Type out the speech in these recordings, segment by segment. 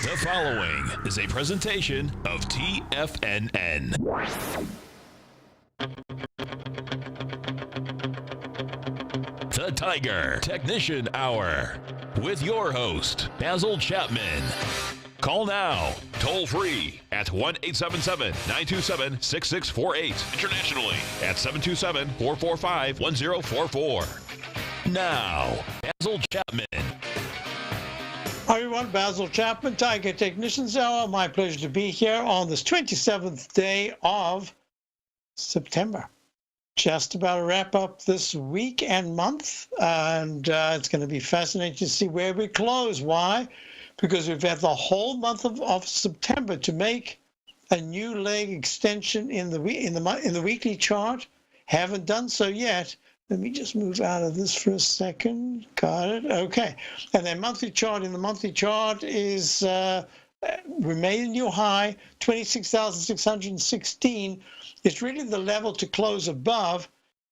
The following is a presentation of TFNN. The Tiger Technician Hour with your host, Basil Chapman. Call now, toll free at 1-877-927-6648. Internationally at 727-445-1044. Now, Basil Chapman. Hi everyone, Basil Chapman, Tiger Technicians Hour. My pleasure to be here on this 27th day of September. Just about to wrap up this week and month, and it's going to be fascinating to see where we close. Why? Because we've had the whole month of September to make a new leg extension in the weekly chart. Haven't done so yet. Let me just move out of this for a second. Got it. Okay. And then monthly chart. In the monthly chart is we made a new high, 26,616. It's really the level to close above,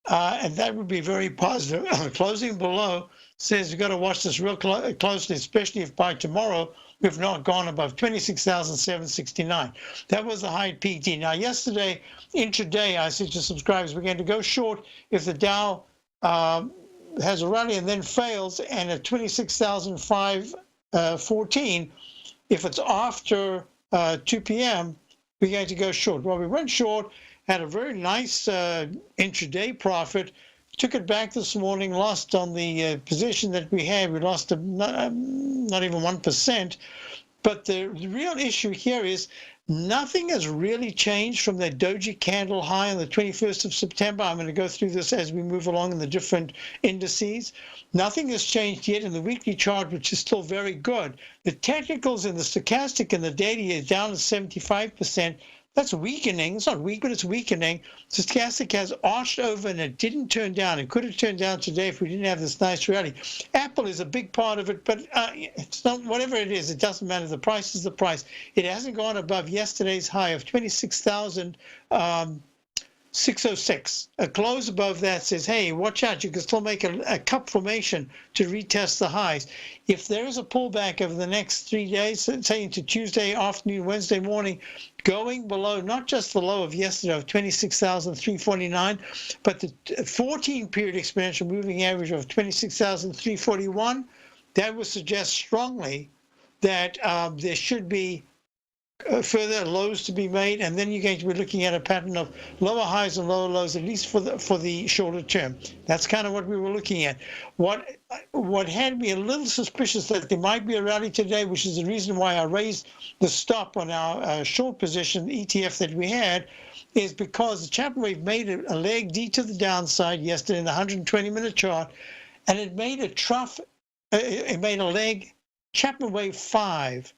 and that would be very positive. Closing below says we've got to watch this real closely, especially if by tomorrow we've not gone above 26,769. That was the high at PT. Now, yesterday, intraday, I said to subscribers, we're going to go short if the Dow has a rally and then fails, and at 26,514, if it's after 2 p.m., we're going to go short. Well, we went short, had a very nice intraday profit, took it back this morning, lost on the position that we had. We lost not even 1%. But the real issue here is nothing has really changed from that doji candle high on the 21st of September. I'm going to go through this as we move along in the different indices. Nothing has changed yet in the weekly chart, which is still very good. The technicals and the stochastic and the daily is down to 75%. That's weakening. It's not weak, but it's weakening. The stochastic has arched over and it didn't turn down. It could have turned down today if we didn't have this nice rally. Apple is a big part of it, but it's not, whatever it is, it doesn't matter. The price is the price. It hasn't gone above yesterday's high of 26,606. A close above that says, hey, watch out. You can still make a cup formation to retest the highs. If there is a pullback over the next 3 days, say into Tuesday afternoon, Wednesday morning, going below not just the low of yesterday of 26,349, but the 14-period exponential moving average of 26,341, that would suggest strongly that there should be further lows to be made, and then you're going to be looking at a pattern of lower highs and lower lows, at least for the shorter term. That's kind of what we were looking at. What had me a little suspicious that there might be a rally today, which is the reason why I raised the stop on our short position ETF that we had, is because the Chapman wave made a leg D to the downside yesterday in the 120-minute chart, and it made a trough. It made a leg Chapman wave 5.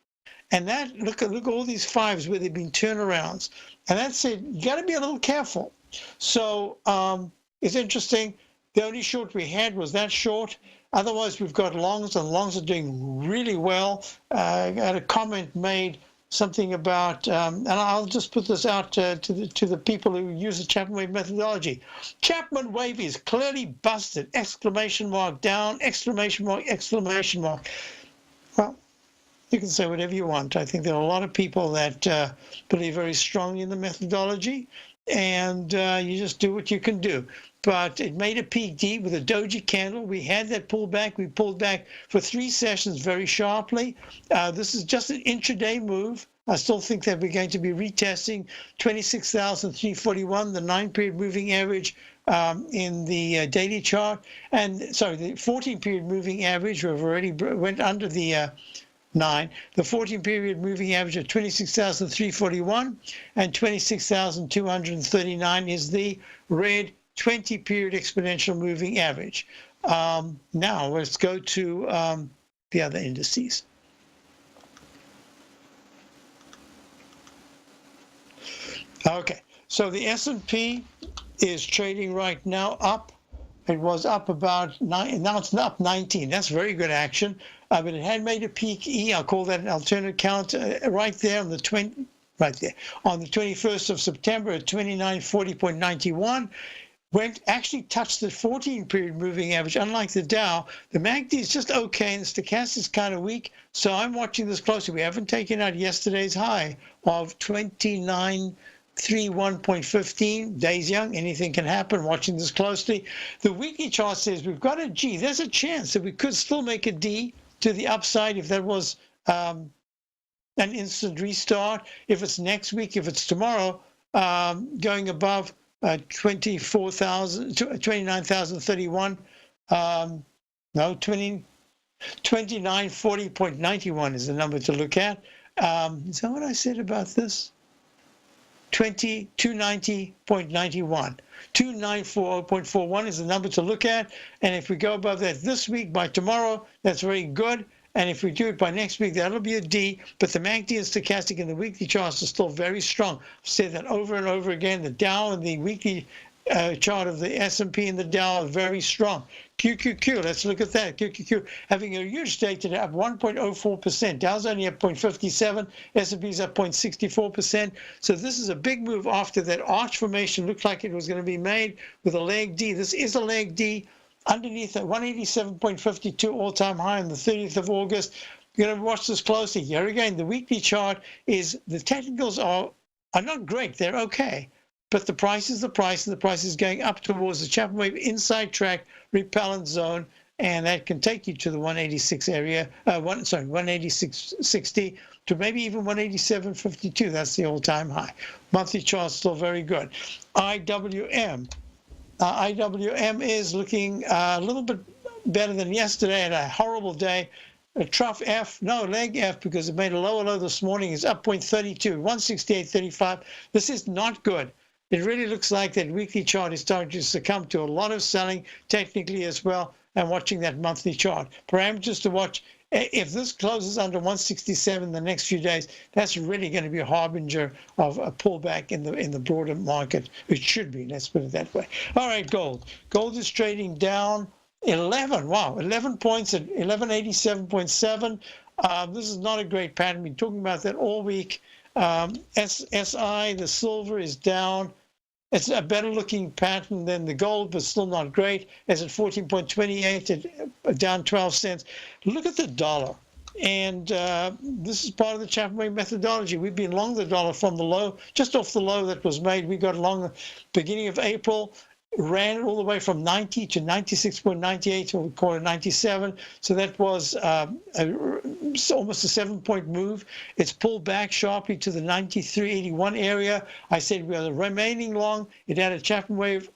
And that, look at all these fives where they've been turnarounds. And that said, you got to be a little careful. So it's interesting. The only short we had was that short. Otherwise, we've got longs, and longs are doing really well. I had a comment made, something about, and I'll just put this out to the people who use the Chapman wave methodology. Chapman wave is clearly busted! Exclamation mark down! Exclamation mark! Exclamation mark! Well, you can say whatever you want. I think there are a lot of people that believe very strongly in the methodology, and you just do what you can do. But it made a peak D with a doji candle. We had that pullback. We pulled back for 3 sessions very sharply. This is just an intraday move. I still think that we're going to be retesting 26,341, the 9-period moving average in the daily chart. And sorry, the 14-period moving average, we've already went under the 9. The 14-period moving average of 26,341 and 26,239 is the red 20-period exponential moving average. Now let's go to the other indices. Okay, so the S&P is trading right now up. It was up about 9, now it's up 19. That's very good action. But it had made a peak E. I'll call that an alternate count right there on the 21st of September at 2940.91. actually touched the 14-period moving average. Unlike the Dow, the MACD is just okay, and the stochastic is kind of weak. So I'm watching this closely. We haven't taken out yesterday's high of 2931.15. Days young, anything can happen. Watching this closely. The weekly chart says we've got a G. There's a chance that we could still make a D to the upside if that was an instant restart. If it's next week, if it's tomorrow, going above 29,031. No, 2940.91 is the number to look at. Is that what I said about this? 290.91. 2940.41 is the number to look at. And if we go above that this week, by tomorrow, that's very good. And if we do it by next week, that'll be a D. But the MACD and stochastic and the weekly charts are still very strong. I've said that over and over again. The Dow and the weekly chart of the S&P and the Dow are very strong. QQQ, let's look at that. QQQ having a huge day today, up 1.04%. Dow's only up 0.57. S&P's up 0.64%. So this is a big move after that arch formation looked like it was going to be made with a leg D. This is a leg D. Underneath at 187.52 all-time high on the 30th of August. You're going to watch this closely. Here again, the weekly chart is, the technicals are not great. They're okay. But the price is the price, and the price is going up towards the Chapman wave inside track repellent zone, and that can take you to the 186 area, 186.60 to maybe even 187.52. That's the all-time high. Monthly chart still very good. IWM. IWM is looking a little bit better than yesterday. Had a horrible day. A trough F, no, leg F, because it made a lower low this morning. It's up 0.32, 168.35. This is not good. It really looks like that weekly chart is starting to succumb to a lot of selling technically as well, and watching that monthly chart. Parameters to watch. If this closes under 167 the next few days, that's really going to be a harbinger of a pullback in the broader market. It should be, let's put it that way. All right, gold. Gold is trading down 11 points at 1187.7. This is not a great pattern. We've been talking about that all week. SI, the silver, is down. It's a better looking pattern than the gold, but still not great. It's at 14.28, down 12 cents. Look at the dollar. And this is part of the Chapman wave methodology. We've been long the dollar from the low, just off the low that was made. We got along the beginning of April, ran it all the way from 90 to 96.98, or we call it 97. So that was almost a 7-point move. It's pulled back sharply to the 93.81 area. I said we are remaining long. It had a Chapman wave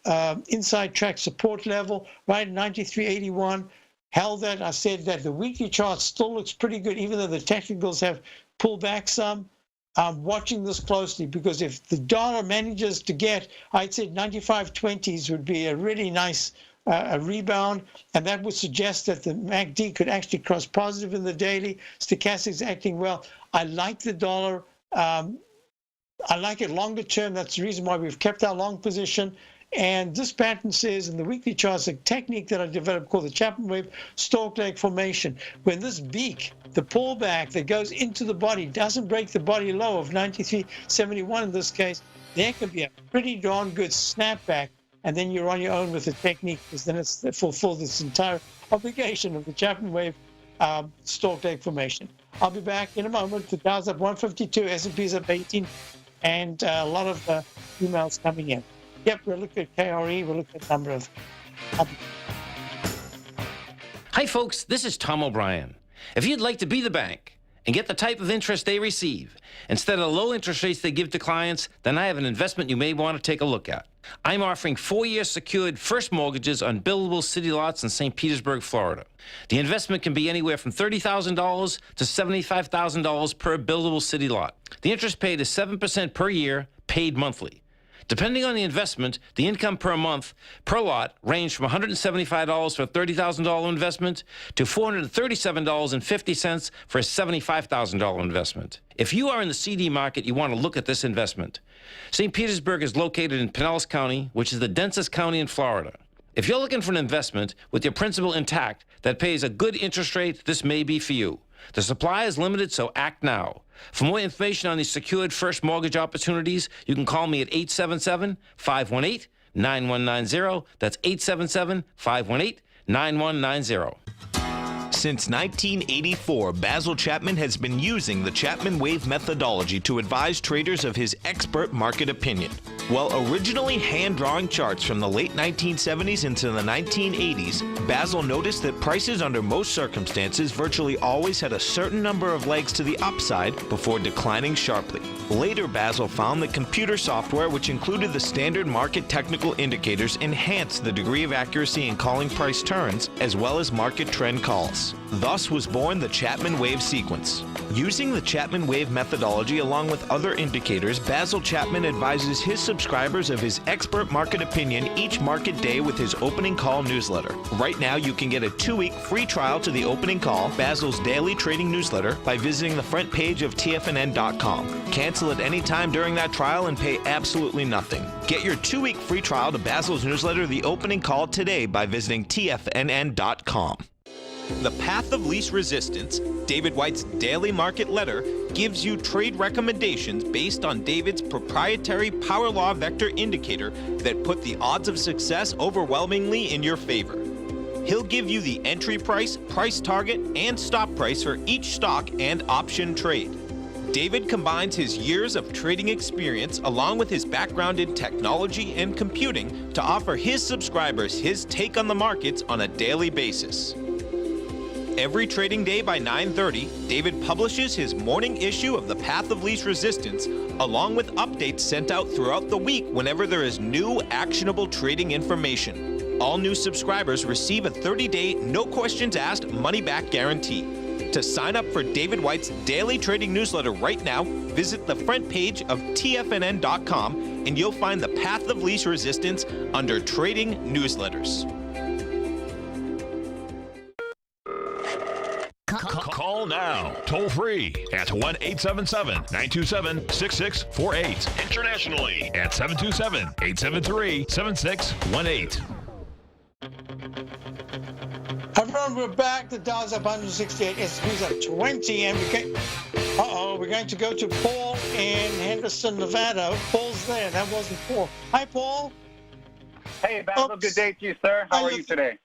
inside track support level right at 93.81. Held that. I said that the weekly chart still looks pretty good, even though the technicals have pulled back some. I'm watching this closely, because if the dollar manages to get, I'd say 95.20s would be a really nice rebound, and that would suggest that the MACD could actually cross positive in the daily. Stochastic's acting well. I like the dollar. I like it longer term. That's the reason why we've kept our long position. And this pattern says in the weekly charts, a technique that I developed called the Chapman wave stalk leg formation. When this beak, the pullback that goes into the body, doesn't break the body low of 93.71 in this case, there can be a pretty darn good snapback, and then you're on your own with the technique, because then it's fulfilled this entire obligation of the Chapman wave stalk leg formation. I'll be back in a moment. The Dow's up 152, S&P's up 18, and a lot of emails coming in. Yep, we'll look at KRE, we'll look at a number of... Hi, folks, this is Tom O'Brien. If you'd like to be the bank and get the type of interest they receive instead of the low interest rates they give to clients, then I have an investment you may want to take a look at. I'm offering 4-year secured first mortgages on buildable city lots in St. Petersburg, Florida. The investment can be anywhere from $30,000 to $75,000 per buildable city lot. The interest paid is 7% per year, paid monthly. Depending on the investment, the income per month per lot ranged from $175 for a $30,000 investment to $437.50 for a $75,000 investment. If you are in the CD market, you want to look at this investment. St. Petersburg is located in Pinellas County, which is the densest county in Florida. If you're looking for an investment with your principal intact that pays a good interest rate, this may be for you. The supply is limited, so act now. For more information on these secured first mortgage opportunities, you can call me at 877-518 877-518-9190. That's 877-518-9190. Since 1984, Basil Chapman has been using the Chapman Wave methodology to advise traders of his expert market opinion. While originally hand-drawing charts from the late 1970s into the 1980s, Basil noticed that prices under most circumstances virtually always had a certain number of legs to the upside before declining sharply. Later, Basil found that computer software, which included the standard market technical indicators, enhanced the degree of accuracy in calling price turns, as well as market trend calls. Thus was born the Chapman Wave sequence. Using the Chapman Wave methodology along with other indicators, Basil Chapman advises his subscribers of his expert market opinion each market day with his opening call newsletter. Right now, you can get a 2-week free trial to the opening call, Basil's daily trading newsletter, by visiting the front page of TFNN.com. Cancel at any time during that trial and pay absolutely nothing. Get your 2-week free trial to Basil's newsletter, The Opening Call, today by visiting TFNN.com. The Path of Least Resistance, David White's daily market letter, gives you trade recommendations based on David's proprietary Power Law Vector indicator that put the odds of success overwhelmingly in your favor. He'll give you the entry price, price target, and stop price for each stock and option trade. David combines his years of trading experience along with his background in technology and computing to offer his subscribers his take on the markets on a daily basis. Every trading day by 9:30, David publishes his morning issue of The Path of Least Resistance, along with updates sent out throughout the week whenever there is new actionable trading information. All new subscribers receive a 30-day, no questions asked, money-back guarantee. To sign up for David White's daily trading newsletter right now, visit the front page of TFNN.com and you'll find The Path of Least Resistance under Trading Newsletters. Call now, toll free at 1-877-927-6648. Internationally at 727-873-7618. Everyone, we're back. The Dow's up 168. S&P's up 20, and we're going to go to Paul in Henderson, Nevada. Paul's there. That wasn't Paul. Hi, Paul. Hey, Basil. Good day to you, sir. How are you today?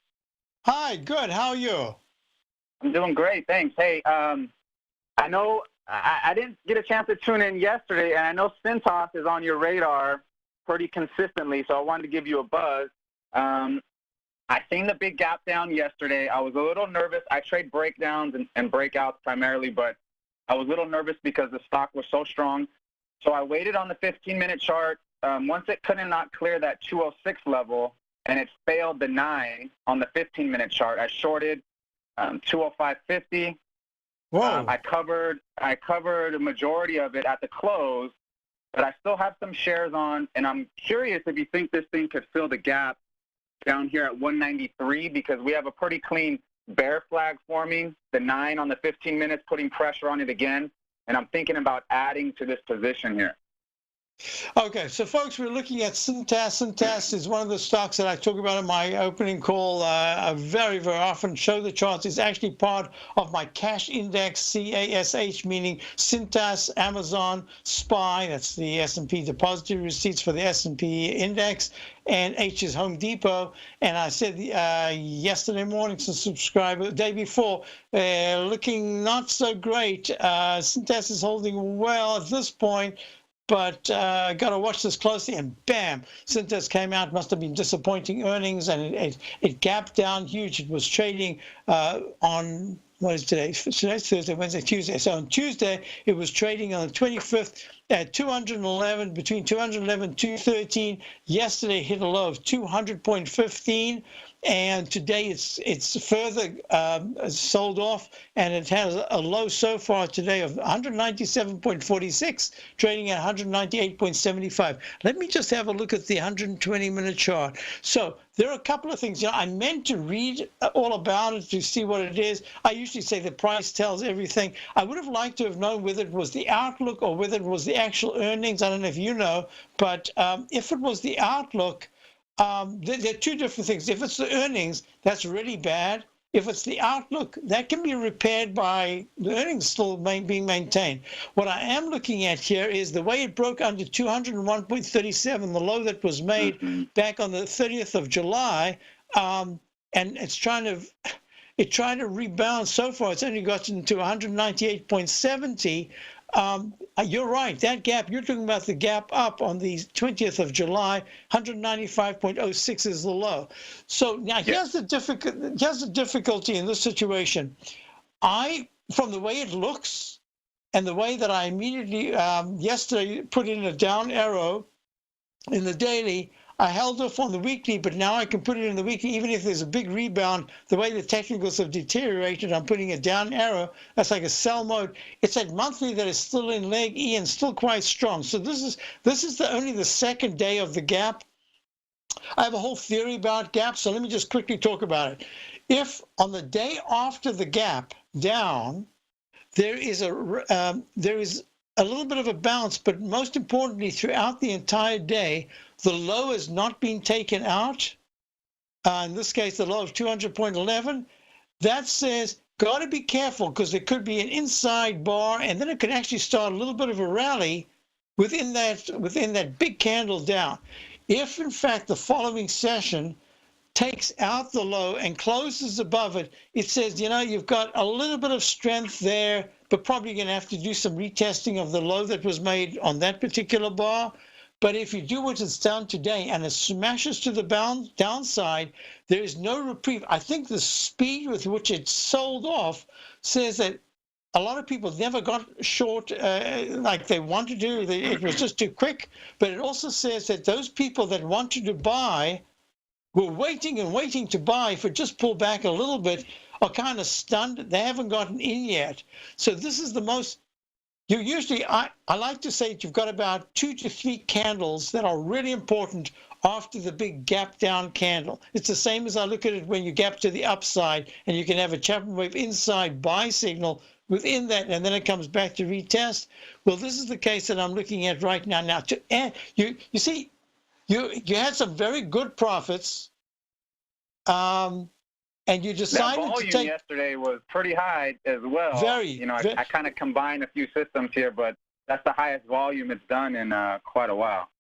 Hi, good. How are you? I'm doing great, thanks. Hey, I know I didn't get a chance to tune in yesterday, and I know Cintas is on your radar pretty consistently, so I wanted to give you a buzz. I seen the big gap down yesterday. I was a little nervous. I trade breakdowns and breakouts primarily, but I was a little nervous because the stock was so strong. So I waited on the 15-minute chart. Once it couldn't not clear that 206 level, and it failed the 9 on the 15-minute chart, I shorted 205.50. Whoa. I covered a majority of it at the close, but I still have some shares on, and I'm curious if you think this thing could fill the gap down here at 193, because we have a pretty clean bear flag forming, the 9 on the 15 minutes putting pressure on it again, and I'm thinking about adding to this position here. Okay, so folks, we're looking at Cintas. Cintas is one of the stocks that I talk about in my opening call very, very often. Show the charts. It's actually part of my cash index, CASH, meaning Cintas, Amazon, SPY. That's the S&P depository receipts for the S&P index. And H is Home Depot. And I said yesterday morning to subscriber, the day before, looking not so great. Cintas is holding well at this point, but got to watch this closely, and bam, Cintas came out. Must have been disappointing earnings, and it gapped down huge. It was trading on, what is today? Today's Thursday, Wednesday, Tuesday. So on Tuesday, it was trading on the 25th at 211, between 211 and 213. Yesterday hit a low of 200.15. And today it's further sold off, and it has a low so far today of 197.46, trading at 198.75. Let me just have a look at the 120-minute chart. So there are a couple of things. I meant to read all about it to see what it is. I usually say the price tells everything. I would have liked to have known whether it was the outlook or whether it was the actual earnings. I don't know if you know, but if it was the outlook, there are two different things. If it's the earnings, that's really bad. If it's the outlook, that can be repaired by the earnings still being maintained. What I am looking at here is the way it broke under 201.37, the low that was made back on the 30th of July, and it's trying to rebound. So far, it's only gotten to 198.70. You're right. That gap, you're talking about the gap up on the 20th of July, 195.06 is the low. So now here's the difficulty in this situation. From the way it looks and the way that I immediately yesterday put in a down arrow in the daily, I held off on the weekly, but now I can put it in the weekly, even if there's a big rebound. The way the technicals have deteriorated, I'm putting a down arrow. That's like a sell mode. It's that monthly that is still in leg E and still quite strong. So this is only the second day of the gap. I have a whole theory about gaps, so let me just quickly talk about it. If on the day after the gap down, there is a little bit of a bounce, but most importantly, throughout the entire day, the low has not been taken out. In this case, the low of 200.11. That says, got to be careful because there could be an inside bar, and then it could actually start a little bit of a rally within that big candle down. If, in fact, the following session takes out the low and closes above it, it says, you've got a little bit of strength there, but probably going to have to do some retesting of the low that was made on that particular bar. But if you do what it's done today and it smashes to the downside, there is no reprieve. I think the speed with which it sold off says that a lot of people never got short like they wanted to. It was just too quick. But it also says that those people that wanted to buy were waiting and waiting to buy. If it just pulled back a little bit, are kind of stunned. They haven't gotten in yet. So this is the most... I like to say that you've got about 2 to 3 candles that are really important after the big gap down candle. It's the same as I look at it when you gap to the upside and you can have a Chapman wave inside buy signal within that, and then it comes back to retest. Well, this is the case that I'm looking at right now. Now, you see, you had some very good profits, and you decided that volume to take yesterday was pretty high as well. I kind of combined a few systems here, but that's the highest volume it's done in quite a while.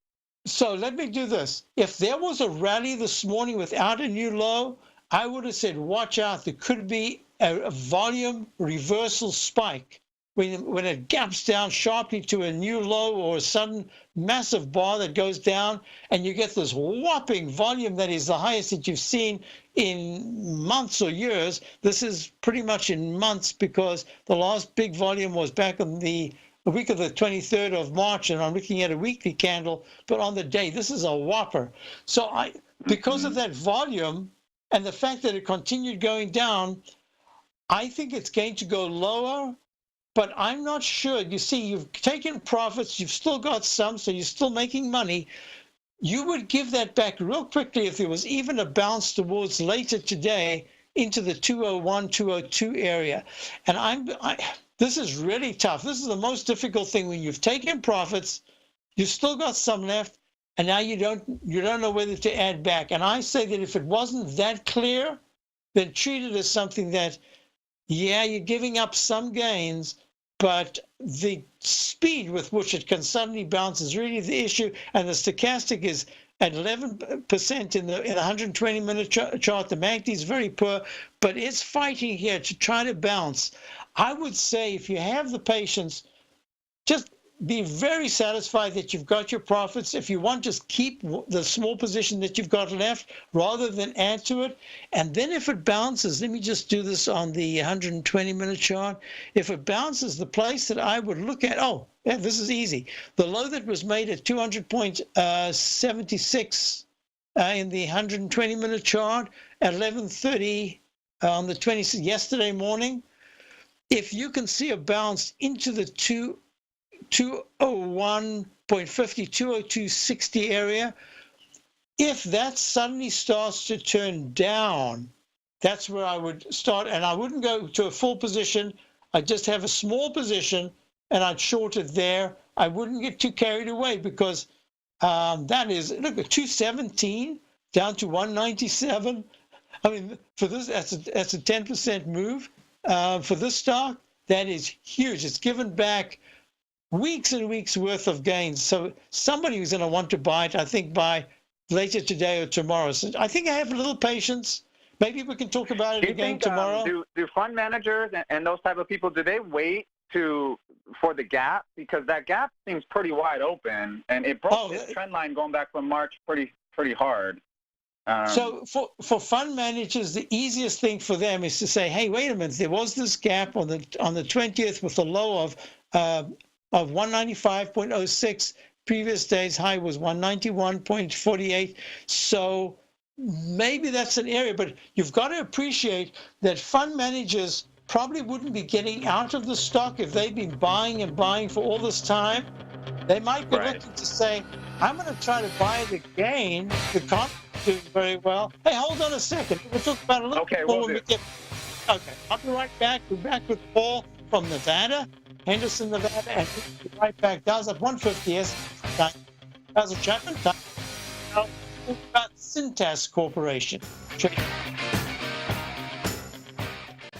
So let me do this. If there was a rally this morning without a new low, I would have said, watch out. There could be a volume reversal spike when it gaps down sharply to a new low or a sudden massive bar that goes down, and you get this whopping volume that is the highest that you've seen in months or years. This is pretty much in months because the last big volume was back on the week of the 23rd of March, and I'm looking at a weekly candle, but on the day, this is a whopper. So because of that volume and the fact that it continued going down, I think it's going to go lower, but I'm not sure. You see, you've taken profits, you've still got some, so you're still making money. You would give that back real quickly if there was even a bounce towards later today into the 201, 202 area. And this is really tough. This is the most difficult thing when you've taken profits, you've still got some left, and now you don't know whether to add back. And I say that if it wasn't that clear, then treat it as something that, yeah, you're giving up some gains, but the speed with which it can suddenly bounce is really the issue. And the stochastic is at 11% in the 120-minute chart. The MACD is very poor, but it's fighting here to try to bounce. I would say if you have the patience, just be very satisfied that you've got your profits. If you want, just keep the small position that you've got left rather than add to it. And then if it bounces, let me just do this on the 120-minute chart. If it bounces, the place that I would look at, yeah, this is easy. The low that was made at 200.76 in the 120-minute chart at 11:30 on the 20th yesterday morning. If you can see a bounce into the 201.50, 202.60 area, if that suddenly starts to turn down, that's where I would start. And I wouldn't go to a full position. I'd just have a small position and I'd short it there. I wouldn't get too carried away because that is, look, at 217 down to 197. I mean, for this, that's a 10% move. For this stock, that is huge. It's given back weeks and weeks worth of gains. So somebody who's going to want to buy it, I think, by later today or tomorrow. So I think I have a little patience. Maybe we can talk about it again tomorrow. Do fund managers and those type of people, do they wait for the gap? Because that gap seems pretty wide open, and it broke this trend line going back from March pretty hard. So for fund managers, the easiest thing for them is to say, hey, wait a minute, there was this gap on the 20th with a low of 195.06. Previous day's high was 191.48. So maybe that's an area, but you've got to appreciate that fund managers probably wouldn't be getting out of the stock if they've been buying and buying for all this time. They might be looking to say, I'm going to try to buy it again. The company's doing very well. Hey, hold on a second. We'll talk about it a little bit more when we get. Okay, I'll be right back. We're back with Paul from Nevada, Henderson, Nevada, and we'll be right back. Dow's at 150. Basil Chapman. Now, talk about Cintas Corporation.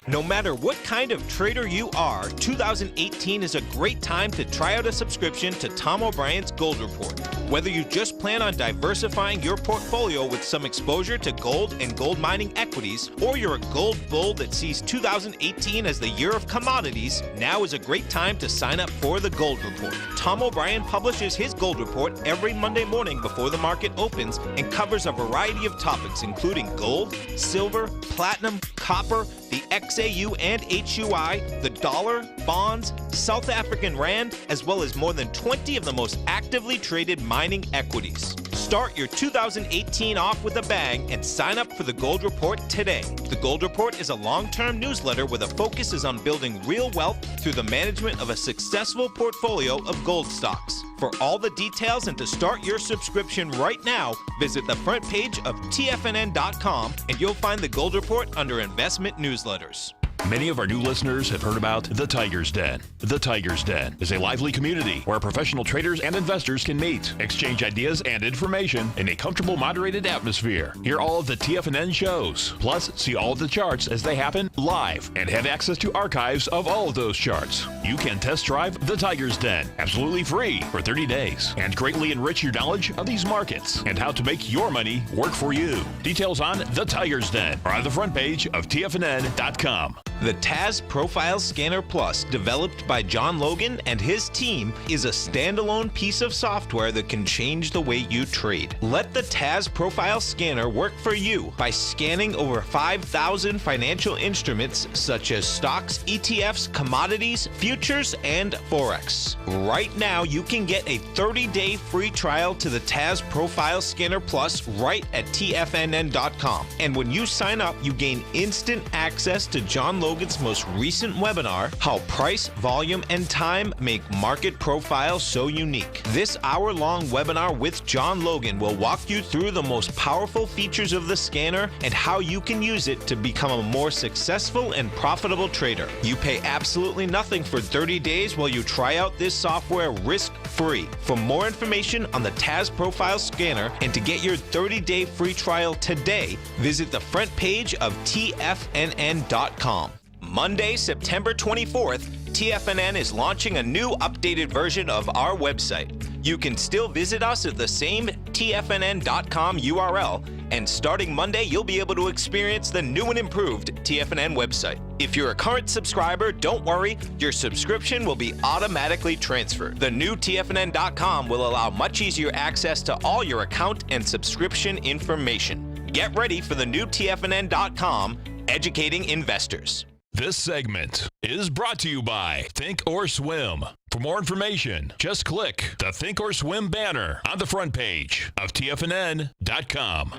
No matter what kind of trader you are, 2018 is a great time to try out a subscription to Tom O'Brien's Gold Report. Whether you just plan on diversifying your portfolio with some exposure to gold and gold mining equities, or you're a gold bull that sees 2018 as the year of commodities, now is a great time to sign up for the Gold Report. Tom O'Brien publishes his Gold Report every Monday morning before the market opens and covers a variety of topics including gold, silver, platinum, copper, the XAU and HUI, the dollar, bonds, South African rand, as well as more than 20 of the most actively traded mining equities. Start your 2018 off with a bang and sign up for the Gold Report today. The Gold Report is a long-term newsletter where the focus is on building real wealth through the management of a successful portfolio of gold stocks. For all the details and to start your subscription right now, visit the front page of TFNN.com and you'll find the Gold Report under Investment Newsletters. Many of our new listeners have heard about The Tiger's Den. The Tiger's Den is a lively community where professional traders and investors can meet, exchange ideas and information in a comfortable, moderated atmosphere. Hear all of the TFNN shows, plus see all of the charts as they happen live and have access to archives of all of those charts. You can test drive The Tiger's Den absolutely free for 30 days and greatly enrich your knowledge of these markets and how to make your money work for you. Details on The Tiger's Den are on the front page of TFNN.com. The TAS Profile Scanner Plus, developed by John Logan and his team, is a standalone piece of software that can change the way you trade. Let the TAS Profile Scanner work for you by scanning over 5,000 financial instruments such as stocks, ETFs, commodities, futures, and Forex. Right now, you can get a 30-day free trial to the TAS Profile Scanner Plus right at TFNN.com. And when you sign up, you gain instant access to John Logan's most recent webinar, How Price, Volume, and Time Make Market Profiles So Unique. This hour-long webinar with John Logan will walk you through the most powerful features of the scanner and how you can use it to become a more successful and profitable trader. You pay absolutely nothing for 30 days while you try out this software risk-free. For more information on the TAS Profile Scanner and to get your 30-day free trial today, visit the front page of TFNN.com. Monday, September 24th, TFNN is launching a new updated version of our website. You can still visit us at the same TFNN.com URL, and starting Monday, you'll be able to experience the new and improved TFNN website. If you're a current subscriber, don't worry, your subscription will be automatically transferred. The new TFNN.com will allow much easier access to all your account and subscription information. Get ready for the new TFNN.com, educating investors. This segment is brought to you by Think or Swim. For more information, just click the Think or Swim banner on the front page of TFNN.com.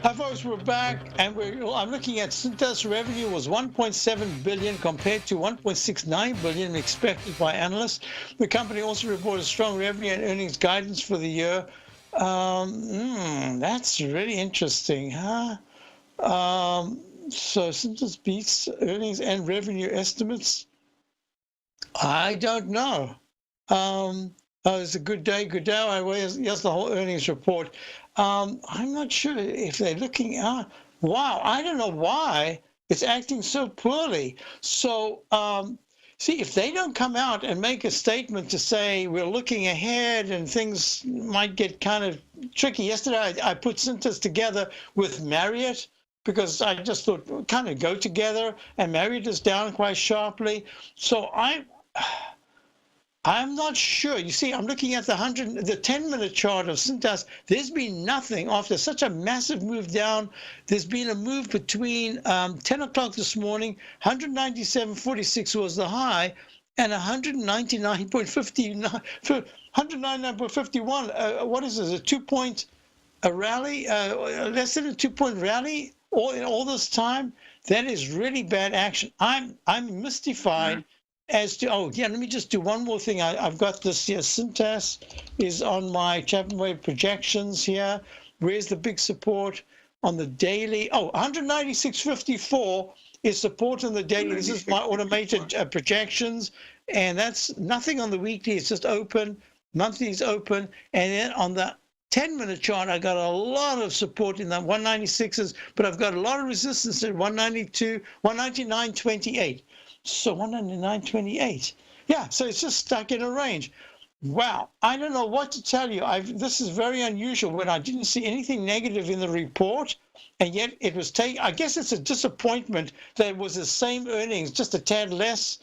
Hi folks, we're back, and I'm looking at Cintas revenue was $1.7 billion compared to $1.69 billion expected by analysts. The company also reported strong revenue and earnings guidance for the year. That's really interesting, huh? So Cintas beats earnings and revenue estimates. I don't know. It's a good day. Here's the whole earnings report. I'm not sure if they're looking out. Wow, I don't know why it's acting so poorly. So, see, if they don't come out and make a statement to say we're looking ahead and things might get kind of tricky. Yesterday, I put Cintas together with Marriott because I just thought we'll kind of go together, and Marriott is down quite sharply. So I'm not sure. You see, I'm looking at the 10-minute chart of Cintas. There's been nothing after such a massive move down. There's been a move between 10 o'clock this morning. 197.46 was the high, and 199.59, 199.51. What is this? A 2-point rally? Less than a 2-point rally all this time. That is really bad action. I'm mystified. As to, oh, yeah, let me just do one more thing. I've got this here. Cintas is on my Chapman Wave projections here. Where's the big support on the daily? Oh, 196.54 is support on the daily. This is my automated projections. And that's nothing on the weekly. It's just open. Monthly is open. And then on the 10-minute chart, I got a lot of support in the 196s, but I've got a lot of resistance at 192, 199.28. So 199.28. Yeah, so it's just stuck in a range. Wow, I don't know what to tell you. This is very unusual when I didn't see anything negative in the report, and yet it was taken. I guess it's a disappointment that it was the same earnings, just a tad less,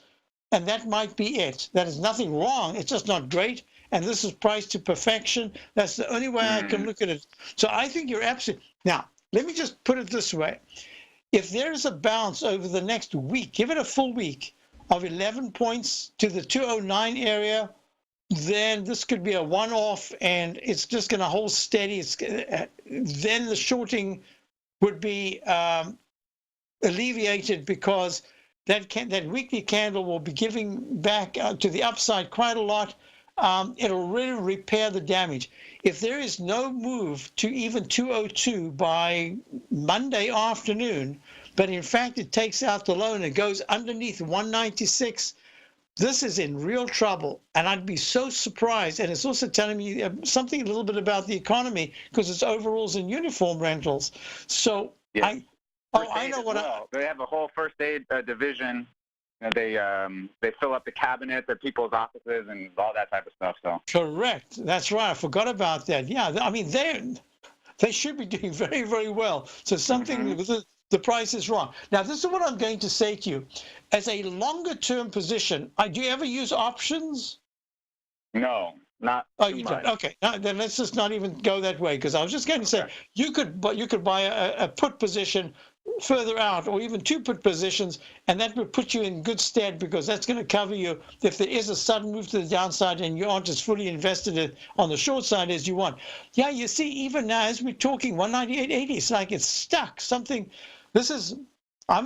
and that might be it. That is nothing wrong. It's just not great, and this is priced to perfection. That's the only way I can look at it. So I think you're absolutely. Now, let me just put it this way. If there is a bounce over the next week, give it a full week of 11 points to the 209 area, then this could be a one-off and it's just going to hold steady. Then the shorting would be alleviated because that weekly candle will be giving back to the upside quite a lot. It'll really repair the damage. If there is no move to even 202 by Monday afternoon, but in fact it takes out the low and it goes underneath 196, this is in real trouble. And I'd be so surprised. And it's also telling me something a little bit about the economy because it's overalls and uniform rentals. So yeah. I know what they have a whole first aid division. They fill up the cabinets at people's offices and all that type of stuff. So correct, that's right. I forgot about that. Yeah, I mean they should be doing very, very well. So something with the price is wrong. Now this is what I'm going to say to you, as a longer term position. Do you ever use options? No, not. Oh, you don't. Okay, then let's just not even go that way because I was just going to say you could buy a put position further out or even 2 put positions, and that would put you in good stead because that's going to cover you if there is a sudden move to the downside and you aren't as fully invested on the short side as you want. Yeah, you see, even now as we're talking 198.80, it's like it's stuck. I'm going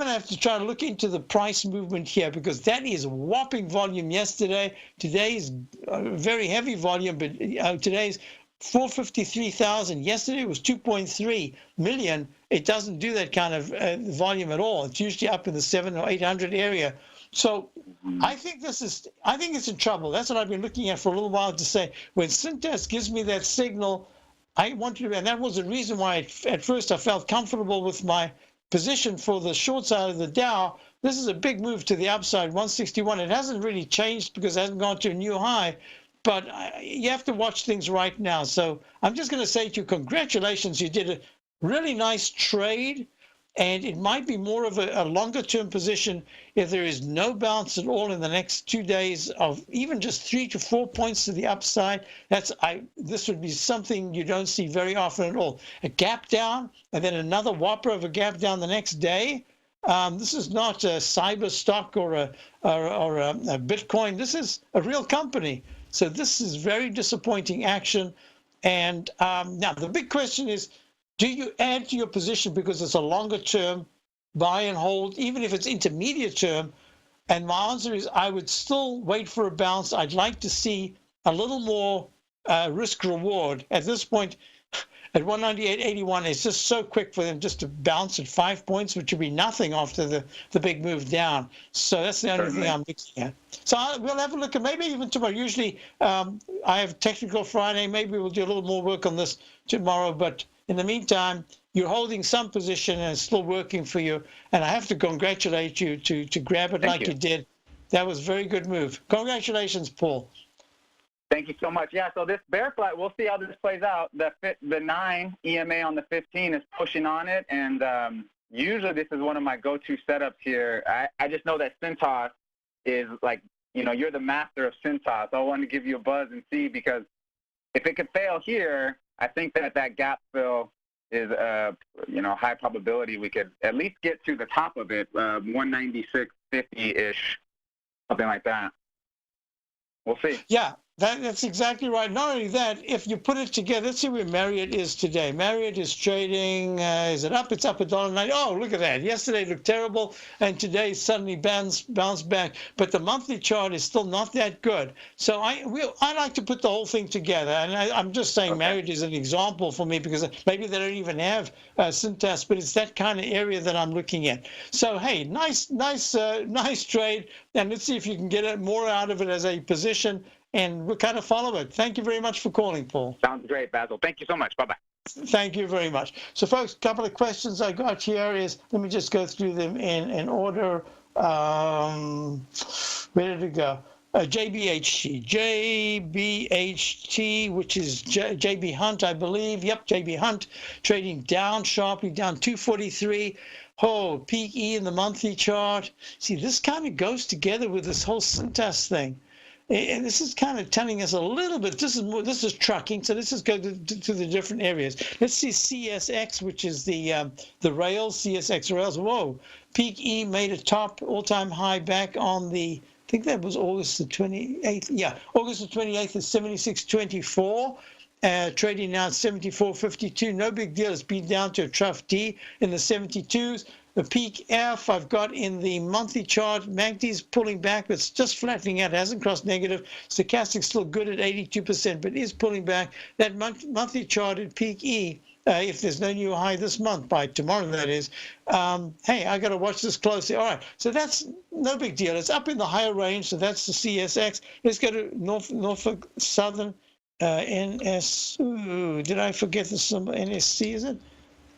to have to try to look into the price movement here because that is whopping volume yesterday. Today's very heavy volume, but today's 453,000. Yesterday was 2.3 million. It doesn't do that kind of volume at all. It's usually up in the 700 or 800 area. So I think it's in trouble. That's what I've been looking at for a little while to say when Cintas gives me that signal, I want to, and that was the reason why at first I felt comfortable with my position for the short side of the Dow. This is a big move to the upside, 161. It hasn't really changed because it hasn't gone to a new high. But you have to watch things right now. So I'm just going to say to you, congratulations. You did a really nice trade, and it might be more of a longer-term position if there is no bounce at all in the next 2 days of even just 3 to 4 points to the upside. This would be something you don't see very often at all. A gap down, and then another whopper of a gap down the next day. This is not a cyber stock or a Bitcoin. This is a real company. So this is very disappointing action. And now the big question is, do you add to your position because it's a longer term buy and hold, even if it's intermediate term? And my answer is I would still wait for a bounce. I'd like to see a little more risk reward. At this point, at 198.81, it's just so quick for them just to bounce at 5 points, which would be nothing after the big move down. So that's the only thing I'm looking at. So we'll have a look at maybe even tomorrow. Usually I have Technical Friday. Maybe we'll do a little more work on this tomorrow. But in the meantime, you're holding some position and it's still working for you. And I have to congratulate you to grab it like you did. That was a very good move. Congratulations, Paul. Thank you so much. Yeah, so this bear flag, we'll see how this plays out. The 9 EMA on the 15 is pushing on it, and usually this is one of my go-to setups here. I just know that Cintas is like, you know, you're the master of Cintas. I wanted to give you a buzz and see, because if it could fail here, I think that gap fill is, you know, high probability we could at least get to the top of it, 196.50-ish, something like that. We'll see. Yeah. That's exactly right. Not only that, if you put it together, let's see where Marriott is today. Marriott is trading, is it up? It's up $1.90. Oh, look at that. Yesterday it looked terrible, and today suddenly bounced back. But the monthly chart is still not that good. So I like to put the whole thing together. And I'm just saying Marriott is an example for me, because maybe they don't even have Cintas, but it's that kind of area that I'm looking at. So, hey, nice trade. And let's see if you can get more out of it as a position. And we'll kind of follow it. Thank you very much for calling, Paul. Sounds great, Basil. Thank you so much. Bye-bye. Thank you very much. So, folks, a couple of questions I got here is, let me just go through them in order. Where did it go? JBHT, which is JB Hunt, I believe. Yep, JB Hunt, trading down sharply, down 243. Oh, peak E in the monthly chart. See, this kind of goes together with this whole Cintas thing. And this is kind of telling us a little bit. This is trucking, so let's just go to the different areas. Let's see CSX, which is the rails, CSX rails. Whoa, peak E made a top all-time high back on the, I think that was August the 28th. Yeah, August the 28th is 76.24. Trading now at 74.52. No big deal. It's been down to a trough D in the 72s. The peak F I've got in the monthly chart. MACD's pulling back, but it's just flattening out. It hasn't crossed negative. Stochastic's still good at 82%, but is pulling back. That monthly chart at peak E, if there's no new high this month, by tomorrow that is, hey, I got to watch this closely. All right, so that's no big deal. It's up in the higher range, so that's the CSX. Let's go to Norfolk Southern. NS, did I forget this number? NSC, is it?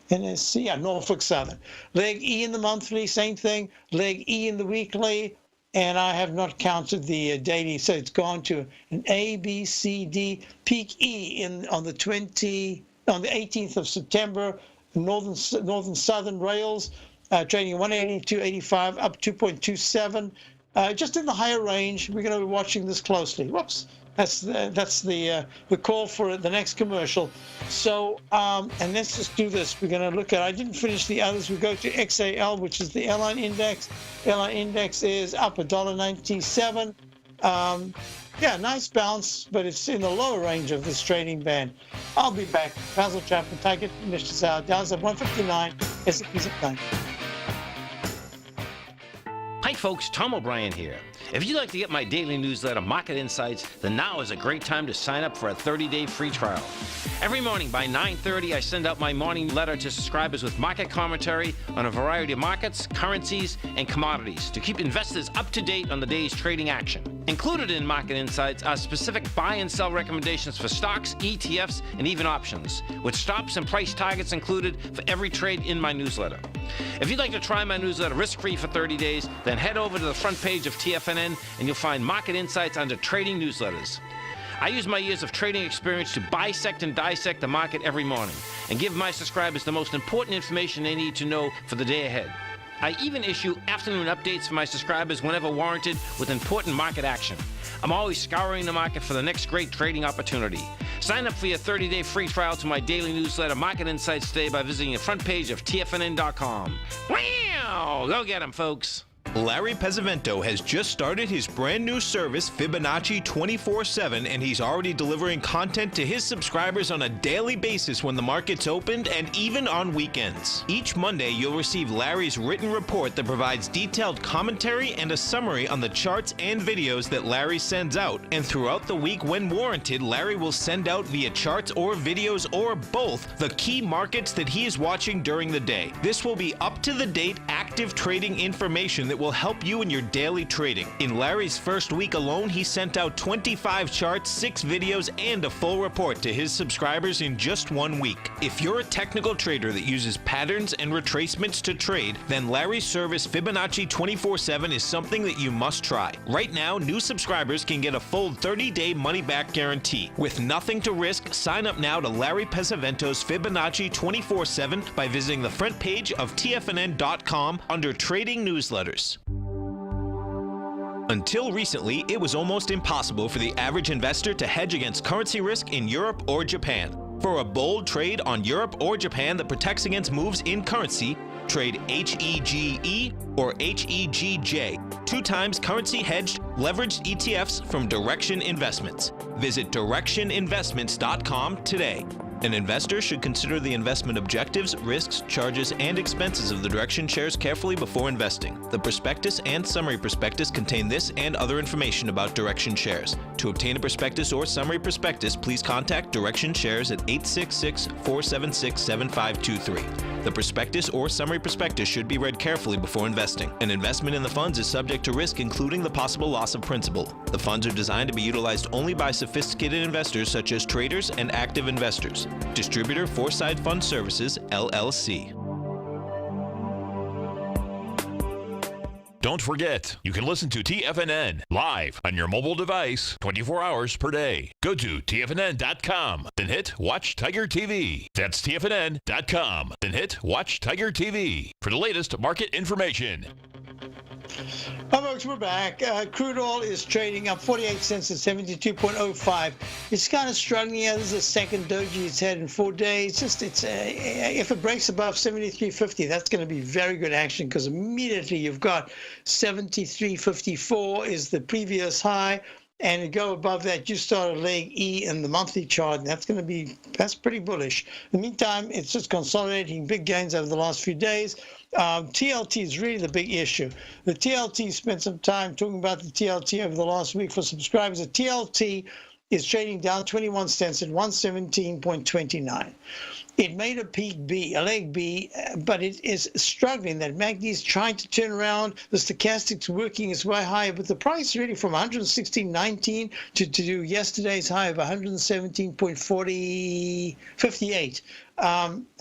NSC, yeah, Norfolk Southern. Leg E in the monthly, same thing. Leg E in the weekly, and I have not counted the daily, so it's gone to an A, B, C, D. Peak E on the 18th of September. Northern Southern Rails trading 182.85, up 2.27. Just in the higher range. We're going to be watching this closely. Whoops. That's the call for the next commercial. So, and let's just do this. We're going to look at, I didn't finish the others. We go to XAL, which is the airline index. Airline index is up $1.97. Yeah, nice bounce, but it's in the lower range of this trading band. I'll be back. Basil Chapman, Tiger, finished this out. Dow's at 159, S&P's at 9. Hi folks, Tom O'Brien here. If you'd like to get my daily newsletter, Market Insights, then now is a great time to sign up for a 30-day free trial. Every morning by 9:30, I send out my morning letter to subscribers with market commentary on a variety of markets, currencies, and commodities to keep investors up to date on the day's trading action. Included in Market Insights are specific buy and sell recommendations for stocks, ETFs, and even options, with stops and price targets included for every trade in my newsletter. If you'd like to try my newsletter risk-free for 30 days, then head over to the front page of TFNN and you'll find Market Insights under Trading Newsletters. I use my years of trading experience to bisect and dissect the market every morning and give my subscribers the most important information they need to know for the day ahead. I even issue afternoon updates for my subscribers whenever warranted with important market action. I'm always scouring the market for the next great trading opportunity. Sign up for your 30-day free trial to my daily newsletter, Market Insights, today by visiting the front page of TFNN.com. Wow! Go get 'em, folks. Larry Pesavento has just started his brand new service, Fibonacci 24/7, and he's already delivering content to his subscribers on a daily basis when the market's opened and even on weekends. Each Monday, you'll receive Larry's written report that provides detailed commentary and a summary on the charts and videos that Larry sends out. And throughout the week, when warranted, Larry will send out via charts or videos or both the key markets that he is watching during the day. This will be up-to-the-date, active trading information that will help you in your daily trading. In Larry's first week alone, he sent out 25 charts, 6 videos, and a full report to his subscribers in just 1 week. If you're a technical trader that uses patterns and retracements to trade, then Larry's service Fibonacci 24/7 is something that you must try. Right now, new subscribers can get a full 30-day money-back guarantee. With nothing to risk, sign up now to Larry Pesavento's Fibonacci 24/7 by visiting the front page of TFNN.com under Trading Newsletters. Until recently, it was almost impossible for the average investor to hedge against currency risk in Europe or Japan. For a bold trade on Europe or Japan that protects against moves in currency, trade HEGE or HEGJ, 2 times currency hedged leveraged ETFs from Direction Investments. Visit directioninvestments.com today. An investor should consider the investment objectives, risks, charges, and expenses of the Direction shares carefully before investing. The prospectus and summary prospectus contain this and other information about Direction shares. To obtain a prospectus or summary prospectus, please contact Direction shares at 866-476-7523. The prospectus or summary prospectus should be read carefully before investing. An investment in the funds is subject to risk, including the possible loss of principal. The funds are designed to be utilized only by sophisticated investors such as traders and active investors. Distributor Foreside Fund Services, LLC. Don't forget, you can listen to TFNN live on your mobile device 24 hours per day. Go to TFNN.com, then hit Watch Tiger TV. That's TFNN.com, then hit Watch Tiger TV for the latest market information. Hi, folks, we're back. Crude oil is trading up 48 cents at 72.05. It's kind of struggling here. This is the second doji it's had in 4 days. If it breaks above 73.50, that's going to be very good action because immediately you've got 73.54 is the previous high. And to go above that, you start a leg E in the monthly chart, and that's pretty bullish. In the meantime, it's just consolidating big gains over the last few days. TLT is really the big issue. The TLT, spent some time talking about the TLT over the last week for subscribers. The TLT is trading down 21 cents at 117.29. It made a peak B, a leg B, but it is struggling. That MACD is trying to turn around. The stochastic's working its way higher, but the price really from 116.19 to do yesterday's high of 117.58.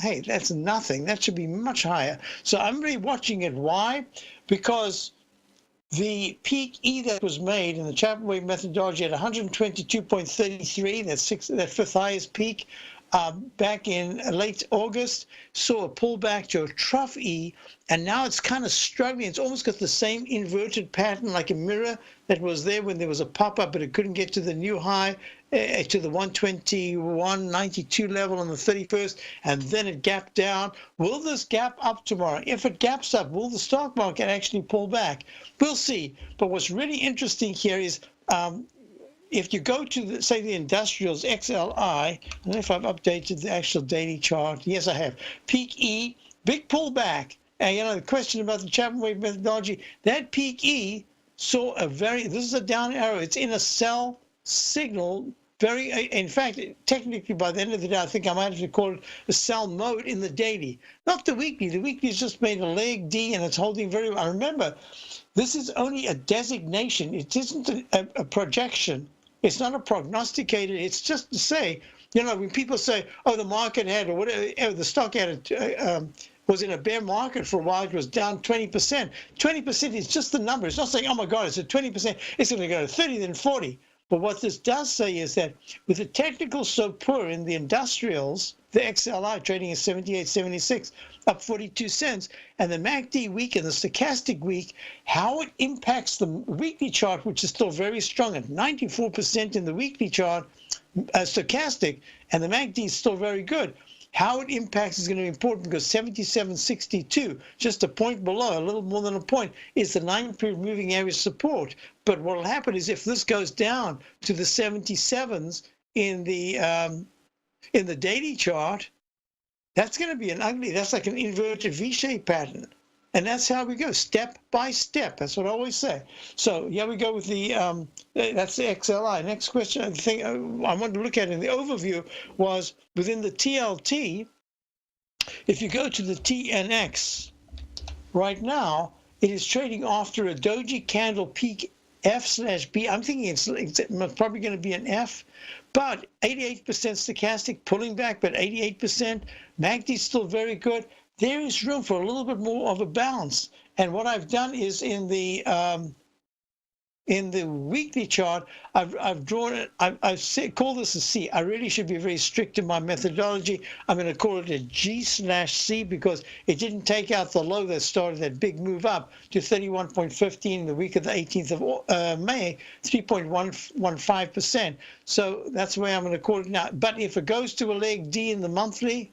Hey, that's nothing. That should be much higher. So I'm really watching it. Why? Because the peak E that was made in the Chapman wave methodology at 122.33, that fifth highest peak, back in late August, saw a pullback to a trough E, and now it's kind of struggling. It's almost got the same inverted pattern like a mirror that was there when there was a pop-up, but it couldn't get to the new high, to the 121.92 level on the 31st, and then it gapped down. Will this gap up tomorrow? If it gaps up, will the stock market actually pull back? We'll see. But what's really interesting here is if you go to, say, the industrials, XLI, I don't know if I've updated the actual daily chart. Yes, I have. Peak E, big pullback. And, the question about the Chapman wave methodology, that peak E saw this is a down arrow. It's in a sell signal. In fact, technically, by the end of the day, I think I might have to call it a sell mode in the daily, not the weekly. The weekly's just made a leg D, and it's holding very well. Remember, this is only a designation. It isn't a projection. It's not a prognosticator. It's just to say, when people say, oh, the market had, or whatever, the stock had, was in a bear market for a while, it was down 20%. 20% is just the number. It's not saying, oh, my God, it's at 20%. It's going to go to 30, then 40. But what this does say is that with the technical so poor in the industrials, the XLI trading at 78.76, up 42 cents, and the MACD week and the stochastic week, how it impacts the weekly chart, which is still very strong at 94% in the weekly chart, stochastic, and the MACD is still very good. How it impacts is going to be important because 77.62, just a point below, a little more than a point, is the 9-period moving area support. But what will happen is if this goes down to the 77s in the daily chart, that's going to be that's like an inverted V-shaped pattern. And that's how we go, step by step. That's what I always say. So here we go with that's the XLI. Next question, I think I wanted to look at in the overview was within the TLT, if you go to the TNX right now, It is trading after a doji candle peak F/B. I'm thinking it's probably going to be an F, but 88% stochastic, pulling back, but 88%. MACD's still very good. There is room for a little bit more of a bounce. And what I've done is in the weekly chart, I've drawn it. I've called this a C. I really should be very strict in my methodology. I'm going to call it a G/C because it didn't take out the low that started that big move up to 31.15 the week of the 18th of May, 3.15%. So that's the way I'm going to call it now. But if it goes to a leg D in the monthly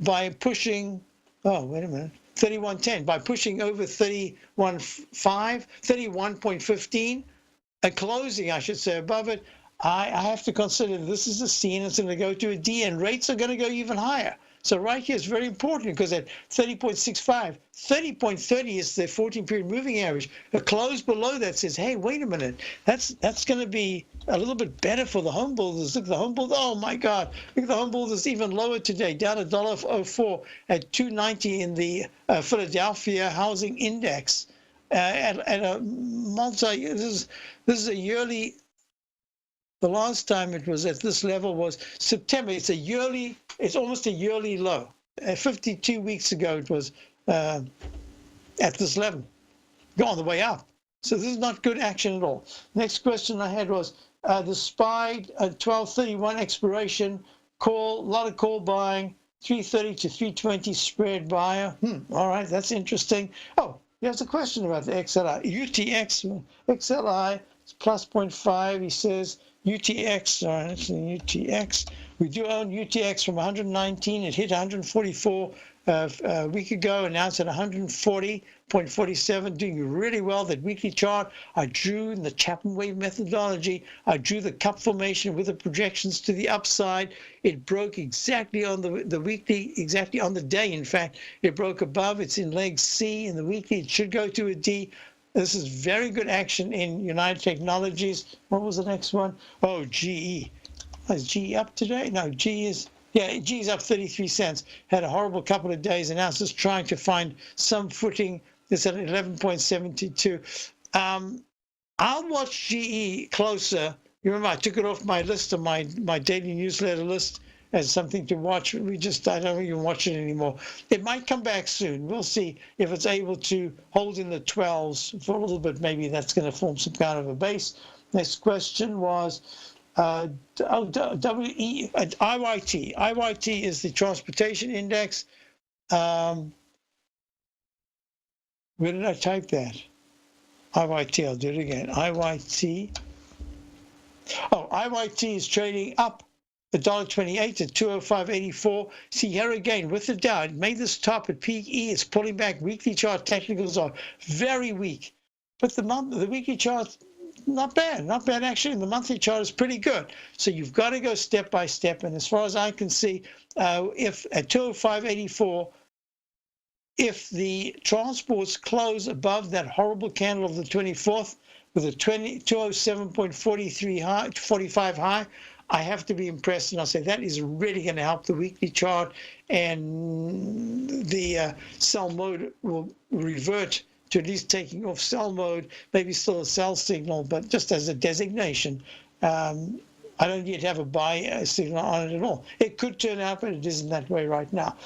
by pushing, oh, wait a minute. 31.10 by pushing over 31.15, a closing, I should say, above it. I have to consider this is a C and it's going to go to a D, and rates are going to go even higher. So right here is very important because at 30.65, 30.30 is the 14-period moving average. A close below that says, hey, wait a minute, that's going to be a little bit better for the home builders. Look at the home builders. Oh, my God. Look at the home builders even lower today, down $1.04 at 290 in the Philadelphia Housing Index. At a multi, this is a yearly. The last time it was at this level was September. It's almost a yearly low. 52 weeks ago, it was at this level, on the way up. So this is not good action at all. Next question I had was the SPY 1231 expiration call, a lot of call buying, 330 to 320 spread buyer. All right, that's interesting. Oh, there's a question about the XLI. XLI is plus 0.5, he says. UTX, UTX. We do own UTX from 119. It hit 144 a week ago, and now it's at 140.47, doing really well. That weekly chart I drew in the Chapman wave methodology. I drew the cup formation with the projections to the upside. It broke exactly on the weekly, exactly on the day. In fact, it broke above. It's in leg C in the weekly. It should go to a D. This is very good action in United Technologies. What was the next one? Oh, GE. Is GE up today? No, GE is up 33 cents. Had a horrible couple of days, and now it's just trying to find some footing. It's at 11.72. I'll watch GE closer. You remember I took it off my list of my daily newsletter list as something to watch. I don't even watch it anymore. It might come back soon. We'll see if it's able to hold in the 12s for a little bit. Maybe that's going to form some kind of a base. Next question was IYT. IYT is the transportation index. Where did I type that? IYT, I'll do it again. IYT. Oh, IYT is trading up $1.28 to 205.84. See here again with the Dow, it made this top at peak E. It's pulling back. Weekly chart technicals are very weak, but the weekly chart not bad actually. And the monthly chart is pretty good. So you've got to go step by step. And as far as I can see, if at 205.84, if the transports close above that horrible candle of the 24th with a 207.43 high, 45 high, I have to be impressed, and I'll say that is really going to help the weekly chart, and the sell mode will revert to at least taking off sell mode, maybe still a sell signal, but just as a designation. I don't yet have a buy signal on it at all. It could turn out, but it isn't that way right now.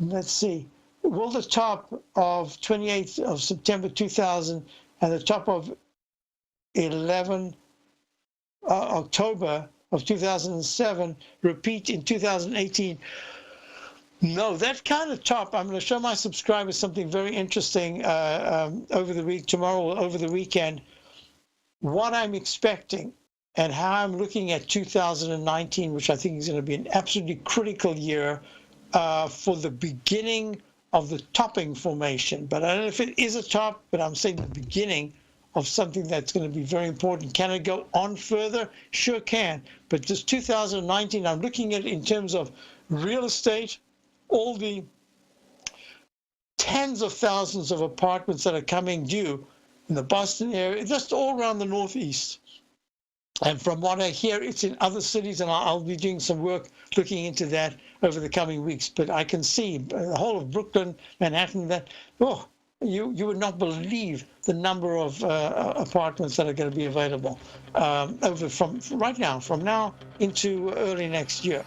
Let's see. Will the top of 28th of September 2000 and the top of 11 October of 2007 repeat in 2018? No, that kind of top, I'm going to show my subscribers something very interesting over the week, tomorrow or over the weekend, what I'm expecting and how I'm looking at 2019, which I think is going to be an absolutely critical year for the beginning of the topping formation. But I don't know if it is a top, but I'm saying the beginning of something that's going to be very important. Can it go on further? Sure can. But this 2019, I'm looking at it in terms of real estate, all the tens of thousands of apartments that are coming due in the Boston area, just all around the Northeast. And from what I hear, it's in other cities, and I'll be doing some work looking into that over the coming weeks. But I can see the whole of Brooklyn, Manhattan, that, you would not believe the number of apartments that are going to be available from now into early next year.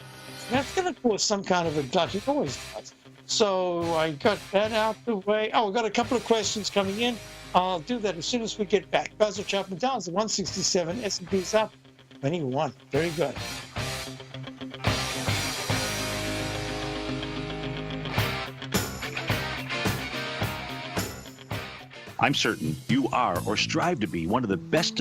That's going to cause some kind of a glut. It always does. So I got that out the way. Oh, we've got a couple of questions coming in. I'll do that as soon as we get back. Basil Chapman down to 167. S&P's up 21. Very good. I'm certain you are or strive to be one of the best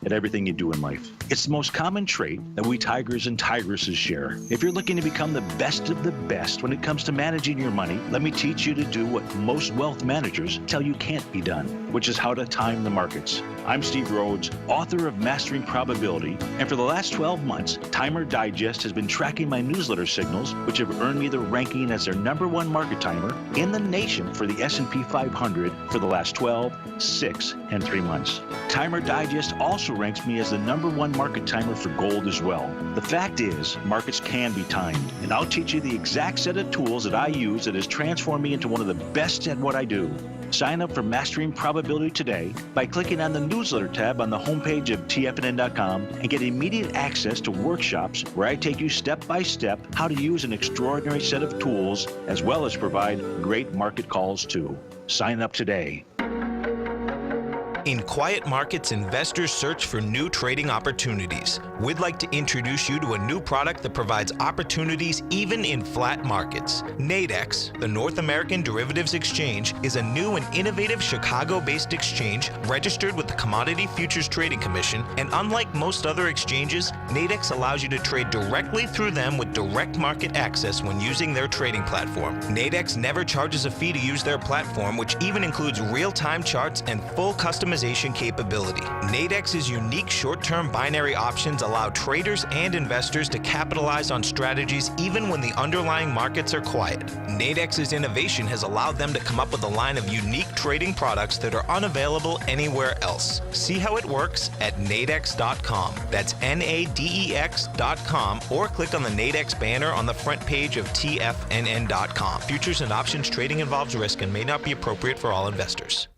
at everything you do in life. It's the most common trait that we tigers and tigresses share. If you're looking to become the best of the best when it comes to managing your money, let me teach you to do what most wealth managers tell you can't be done, which is how to time the markets. I'm Steve Rhodes, author of Mastering Probability, and for the last 12 months, Timer Digest has been tracking my newsletter signals, which have earned me the ranking as their #1 market timer in the nation for the S&P 500 for the last 12, 6, and 3 months. Timer Digest also ranks me as the #1 market timer for gold as well. The fact is, markets can be timed, and I'll teach you the exact set of tools that I use that has transformed me into one of the best at what I do. Sign up for Mastering Probability today by clicking on the newsletter tab on the homepage of TFNN.com and get immediate access to workshops where I take you step by step how to use an extraordinary set of tools as well as provide great market calls too. Sign up today. In quiet markets, investors search for new trading opportunities. We'd like to introduce you to a new product that provides opportunities even in flat markets. Nadex, the North American Derivatives Exchange, is a new and innovative Chicago-based exchange registered with the Commodity Futures Trading Commission, and unlike most other exchanges, Nadex allows you to trade directly through them with direct market access when using their trading platform. Nadex never charges a fee to use their platform, which even includes real-time charts and full customization capability. Nadex's unique short-term binary options allow traders and investors to capitalize on strategies even when the underlying markets are quiet. Nadex's innovation has allowed them to come up with a line of unique trading products that are unavailable anywhere else. See how it works at nadex.com. That's NADEX.com, or click on the Nadex banner on the front page of TFNN.com. Futures and options trading involves risk and may not be appropriate for all investors.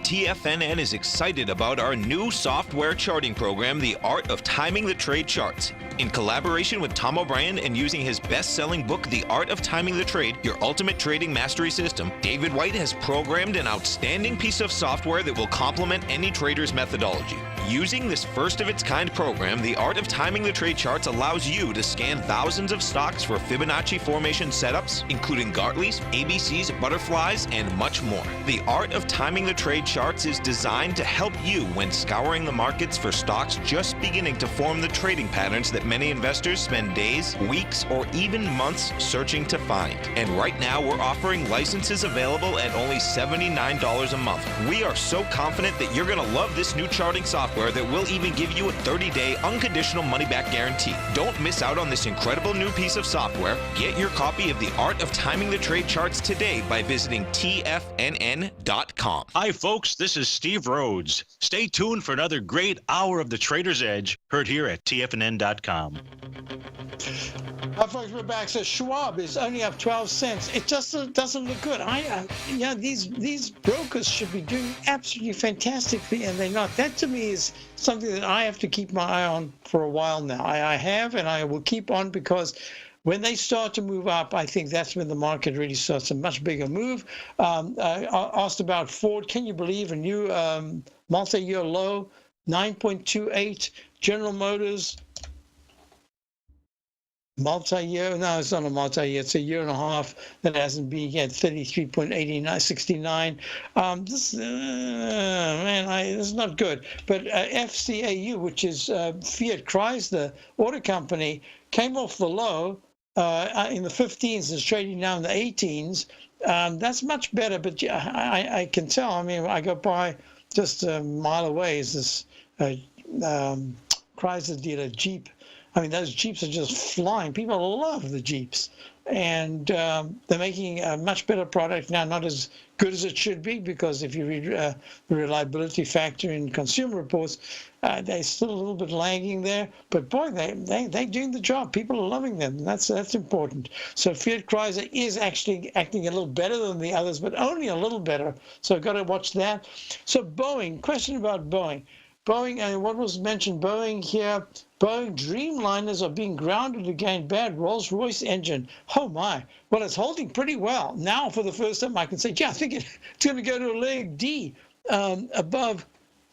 TFNN is excited about our new software charting program, The Art of Timing the Trade Charts. In collaboration with Tom O'Brien and using his best-selling book, The Art of Timing the Trade, Your Ultimate Trading Mastery System, David White has programmed an outstanding piece of software that will complement any trader's methodology. Using this first-of-its-kind program, The Art of Timing the Trade Charts allows you to scan thousands of stocks for Fibonacci formation setups, including Gartley's, ABC's, butterflies, and much more. The Art of Timing the Trade Charts is designed to help you when scouring the markets for stocks just beginning to form the trading patterns that many investors spend days, weeks, or even months searching to find. And right now, we're offering licenses available at only $79 a month. We are so confident that you're going to love this new charting software that will even give you a 30-day unconditional money-back guarantee. Don't miss out on this incredible new piece of software. Get your copy of The Art of Timing the Trade Charts today by visiting TFNN.com. Hi, folks. This is Steve Rhodes. Stay tuned for another great hour of The Trader's Edge, heard here at TFNN.com. Folks, we're back. So Schwab is only up 12 cents. It just doesn't look good. These brokers should be doing absolutely fantastically, and they're not. That to me is something that I have to keep my eye on for a while now. I have, and I will keep on, because when they start to move up, I think that's when the market really starts a much bigger move. I asked about Ford. Can you believe a new multi-year low, 9.28? General Motors, multi-year? No, it's not a multi-year. It's a year and a half that hasn't been yet. 33.8969. This is not good. But FCAU, which is Fiat Chrysler Auto Company, came off the low in the 15s. Is trading now in the 18s. That's much better. But I can tell. I mean, I go by just a mile away is this Chrysler dealer, Jeep. I mean, those Jeeps are just flying. People love the Jeeps. And they're making a much better product now, not as good as it should be, because if you read the reliability factor in consumer reports, they're still a little bit lagging there. But boy, they're doing the job. People are loving them. That's important. So Fiat Chrysler is actually acting a little better than the others, but only a little better. So got to watch that. So Boeing, question about Boeing. Boeing, and what was mentioned, Boeing here, Boeing Dreamliners are being grounded again, bad Rolls-Royce engine. Oh my, well, it's holding pretty well. Now, for the first time, I can say, yeah, I think it's going to go to a leg D above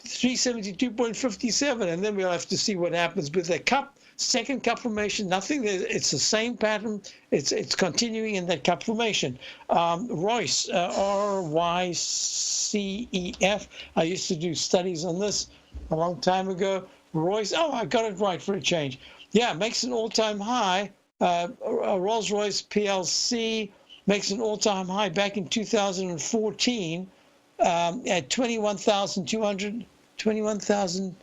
372.57, and then we'll have to see what happens with the cup. Second cup formation, nothing there. It's the same pattern. It's continuing in that cup formation. Royce, R-Y-C-E-F. I used to do studies on this a long time ago. Royce, oh, I got it right for a change. Yeah, makes an all-time high. Rolls-Royce PLC makes an all-time high back in 2014 at 21,200. 21,000.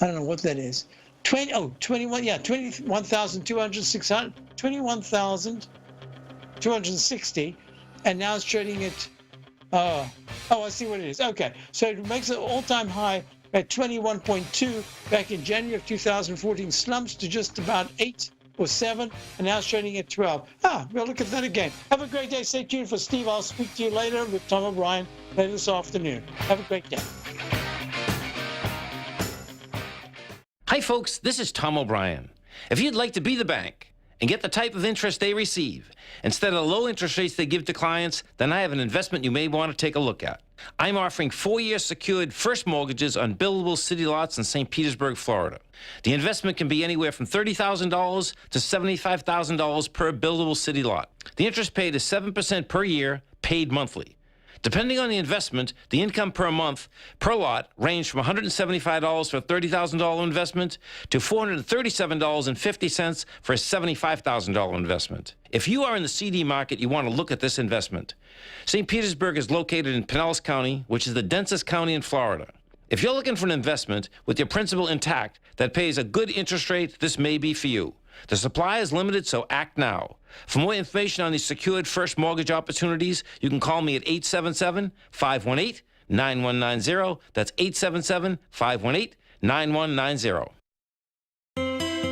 I don't know what that is. 21,260, and now it's trading at. Oh, I see what it is. Okay, so it makes an all-time high at 21.2 back in January of 2014, slumps to just about 8 or 7, and now it's trading at 12. We'll look at that again. Have a great day. Stay tuned for Steve. I'll speak to you later with Tom O'Brien later this afternoon. Have a great day. Hi, folks. This is Tom O'Brien. If you'd like to be the bank and get the type of interest they receive instead of the low interest rates they give to clients, then I have an investment you may want to take a look at. I'm offering 4-year secured first mortgages on buildable city lots in St. Petersburg, Florida. The investment can be anywhere from $30,000 to $75,000 per buildable city lot. The interest paid is 7% per year, paid monthly. Depending on the investment, the income per month per lot ranged from $175 for a $30,000 investment to $437.50 for a $75,000 investment. If you are in the CD market, you want to look at this investment. St. Petersburg is located in Pinellas County, which is the densest county in Florida. If you're looking for an investment with your principal intact that pays a good interest rate, this may be for you. The supply is limited, so act now. For more information on these secured first mortgage opportunities, you can call me at 877-518-9190. That's 877-518-9190.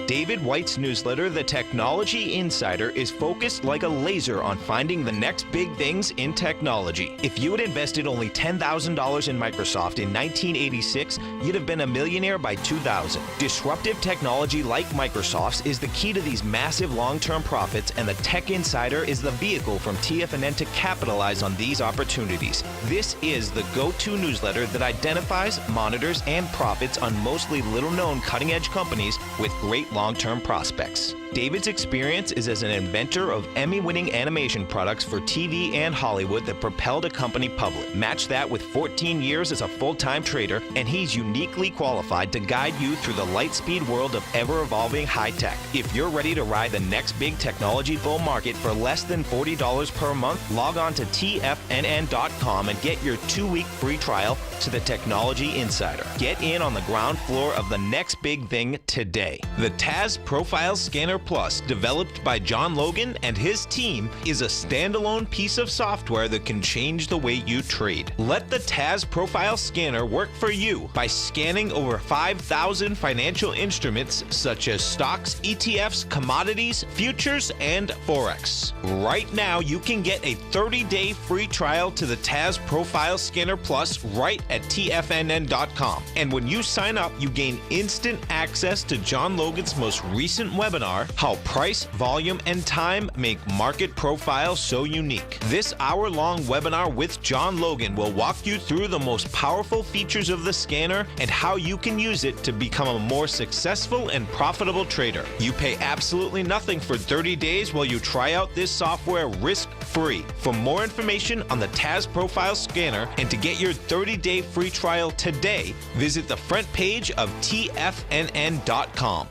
David White's newsletter, The Technology Insider, is focused like a laser on finding the next big things in technology. If you had invested only $10,000 in Microsoft in 1986, you'd have been a millionaire by 2000. Disruptive technology like Microsoft's is the key to these massive long-term profits, and the Tech Insider is the vehicle from TFNN to capitalize on these opportunities. This is the go-to newsletter that identifies, monitors, and profits on mostly little-known cutting-edge companies with great long-term prospects. David's experience is as an inventor of Emmy-winning animation products for TV and Hollywood that propelled a company public. Match that with 14 years as a full-time trader, and he's uniquely qualified to guide you through the light-speed world of ever-evolving high-tech. If you're ready to ride the next big technology bull market for less than $40 per month, log on to TFNN.com and get your 2-week free trial to the Technology Insider. Get in on the ground floor of the next big thing today. The TAS Profile Scanner Plus, developed by John Logan and his team, is a standalone piece of software that can change the way you trade. Let the TAS Profile Scanner work for you by scanning over 5,000 financial instruments such as stocks, ETFs, commodities, futures, and Forex. Right now, you can get a 30-day free trial to the TAS Profile Scanner Plus right at TFNN.com. And when you sign up, you gain instant access to John Logan's most recent webinar, How Price, Volume, and Time Make Market Profiles So Unique. This hour-long webinar with John Logan will walk you through the most powerful features of the scanner and how you can use it to become a more successful and profitable trader. You pay absolutely nothing for 30 days while you try out this software risk-free. For more information on the TAS Profile Scanner and to get your 30-day free trial today, visit the front page of TFNN.com.